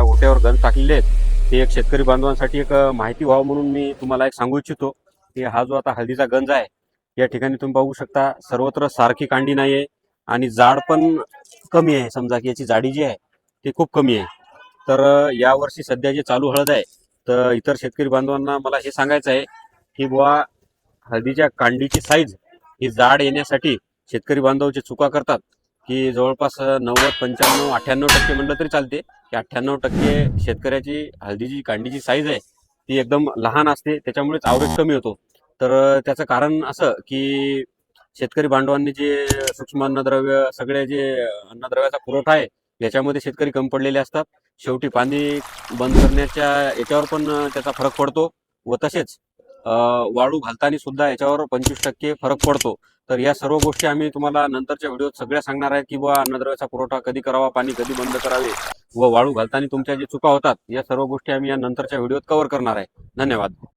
ओट्यावर गंज टाकलेले आहेत ते एक शेतकरी बांधवांसाठी एक माहिती व्हावं म्हणून मी तुम्हाला एक सांगू इच्छितो की हा जो आता हळदीचा गंज आहे या ठिकाणी तुम्ही बघू शकता सर्वत्र सारखी कांडी नाही आहे आणि जाड पण कमी आहे. समजा की याची जाडी जी आहे ती खूप कमी आहे. तर यावर्षी सध्या जे चालू हळद आहे तर इतर शेतकरी बांधवांना मला हे सांगायचं आहे की बुवा हळदीच्या कांडीची साईज ही जाड येण्यासाठी शेतकरी बांधव जे चुका करतात की जवळपास 90, 95, 98% म्हणलं तरी चालते की 98% शेतकऱ्याची हळदीची कांडीची साईज आहे ती एकदम लहान असते, त्याच्यामुळेच आवरेज कमी होतो. तर त्याचं कारण असं की शेतकरी बांधवांनी जे सूक्ष्म अन्नद्रव्य सगळे जे अन्नद्रव्याचा पुरवठा आहे याच्यामध्ये शेतकरी कमी पडलेले असतात. शेवटी पाणी बंद करण्याच्या याच्यावर पण त्याचा फरक पडतो व तसेच वाळू घालताना सुद्धा याच्यावर 25% फरक पडतो. तर या सर्व गोष्टी आम्ही तुम्हाला नंतरच्या व्हिडिओत सगळ्या सांगणार आहे की बुवा अन्नद्रव्याचा पुरवठा कधी करावा, पाणी कधी बंद करावे व वाळू घालताना तुमच्या जे चुका होतात या सर्व गोष्टी आम्ही या नंतरच्या व्हिडिओत कव्हर करणार आहे. धन्यवाद.